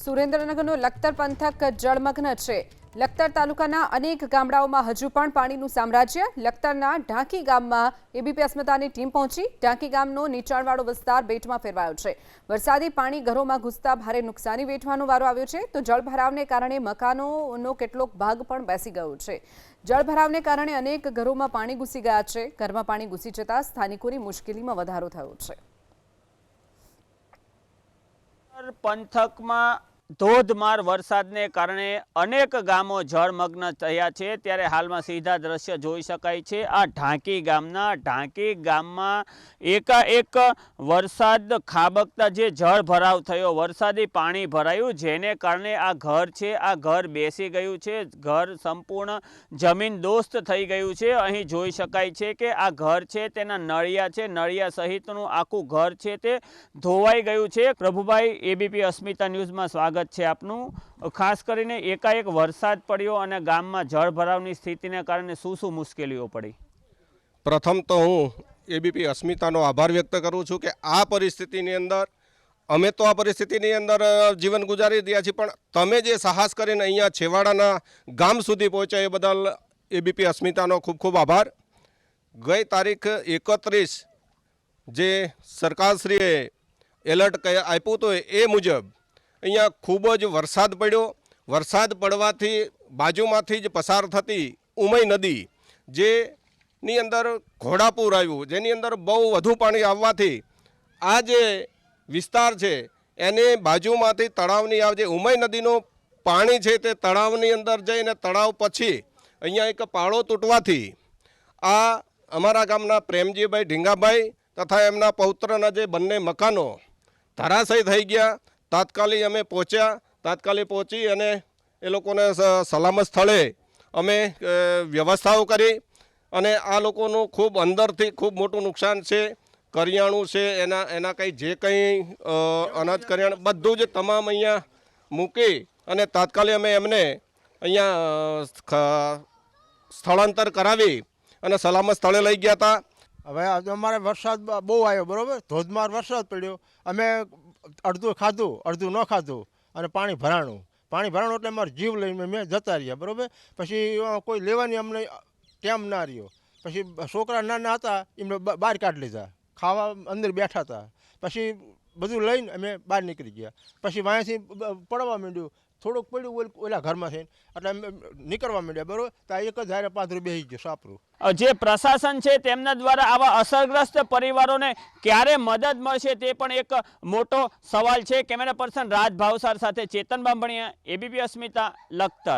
સુરેન્દ્રનગરનો લખતર પંથક જળમગ્ન છે। લખતર તાલુકાના અનેક ગામડાઓમાં હજુ પણ પાણીનું સામ્રાજ્ય। લખતરના ઢાંકી ગામમાં એબીપી અસ્મિતાની ટીમ પહોંચી। ઢાંકી ગામનો નીચાણવાળો વિસ્તાર બેટમાં ફેરવાયો છે। વરસાદી પાણી ઘરોમાં ઘૂસતા ભારે નુકસાની વેઠવાનો વારો આવ્યો છે, તો જળભરાવને કારણે મકાનોનો કેટલોક ભાગ પણ બેસી ગયો છે। જળભરાવને કારણે અનેક ઘરોમાં પાણી ઘૂસી ગયા છે। ઘરમાં પાણી ઘૂસી જતા સ્થાનિકોની મુશ્કેલીમાં વધારો થયો છે। પંથકમાં ધોધમાર વરસાદને કારણે અનેક ગામો જળમગ્ન થયા છે। ત્યારે હાલમાં સીધા દ્રશ્ય જોઈ શકાય છે આ ઢાંકી ગામમાં એકાએક વરસાદ ખાબકતા જે જળ ભરાવ થયો, વરસાદી પાણી ભરાયું, જેને કારણે આ ઘર છે આ ઘર બેસી ગયું છે। ઘર સંપૂર્ણ જમીન દોસ્ત થઈ ગયું છે। અહીં જોઈ શકાય છે કે આ ઘર છે તેના નળિયા છે, નળિયા સહિતનું આખું ઘર છે તે ધોવાઈ ગયું છે। પ્રભુભાઈ, એબીપી અસ્મિતા ન્યૂઝમાં સ્વાગત છે આપનું। ખાસ કરીને એકાએક વરસાદ પડ્યો અને ગામમાં જળ ભરાવની સ્થિતિને કારણે શું મુશ્કેલીઓ પડી? પ્રથમ તો હું એબીપી અસ્મિતાનો આભાર વ્યક્ત કરું છું કે આ પરિસ્થિતિની અંદર અમે તો આ પરિસ્થિતિની અંદર જીવન ગુજારી રહ્યા છીએ, પણ તમે જે સાહસ કરીને અહીંયા છેવાડાના ગામ સુધી પહોંચ્યા એ બદલ એબીપી અસ્મિતાનો ખૂબ ખૂબ આભાર। ગઈ તારીખ 31 જે સરકારશ્રીએ એલર્ટ આપ્યું હતું એ મુજબ અહીંયા ખૂબ જ વરસાદ પડ્યો। વરસાદ પડવાથી બાજુમાંથી જ પસાર થતી ઉમઈ નદી જેની અંદર ઘોડાપૂર આવ્યું, જેની અંદર બહુ વધુ પાણી આવવાથી આ જે વિસ્તાર છે એને બાજુમાંથી તળાવની જે ઉમઈ નદીનું પાણી છે તે તળાવની અંદર જઈને તળાવ પછી અહીંયા એક પાળો તૂટવાથી આ અમારા ગામના પ્રેમજીભાઈ ઢીંગાભાઈ તથા એમના પૌત્રના જે બંને મકાનો ધરાશય થઈ ગયા। તાત્કાલિક અમે પહોંચ્યા, તાત્કાલિક પહોંચી અને એ લોકોને સલામત સ્થળે અમે વ્યવસ્થાઓ કરી અને આ લોકોનું ખૂબ અંદરથી ખૂબ મોટું નુકસાન છે। કરિયાણું છે, એના કંઈ જે કંઈ અનાજ કરિયાણું બધું જ તમામ અહીંયા મૂકી અને તાત્કાલિક અમે એમને અહીંયા સ્થળાંતર કરાવી અને સલામત સ્થળે લઈ ગયા હતા। હવે અમારે વરસાદ બહુ આવ્યો, બરાબર, ધોધમાર વરસાદ પડ્યો। અમે અડધું ખાધું, અડધું ન ખાધું અને પાણી ભરાણું એટલે અમારો જીવ લઈને મેં જતા રહ્યા, બરાબર। પછી કોઈ લેવાની અમને ટેમ ના રહ્યો। પછી છોકરા નાના હતા એમને બહાર કાઢી લીધા, ખાવા અંદર બેઠા હતા। પછી બધું લઈને અમે બહાર નીકળી ગયા। પછી વાંયાથી પડવા માંડ્યું, થોડુંક પડ્યું ઓલા ઘરમાં થઈને, એટલે અમે નીકળવા માંડ્યા, બરાબર। તો એક જ હારે પાથરું બેસી ગયો સાપરું। જે પ્રશાસન છે તેમના દ્વારા આવા અસરગ્રસ્ત પરિવારોને ક્યારે મદદ મળશે તે પણ એક મોટો સવાલ છે। કેમેરા પર્સન રાજ ભાવસાર સાથે ચેતન બામણિયા, એબીપી અસ્મિતા, લખતર।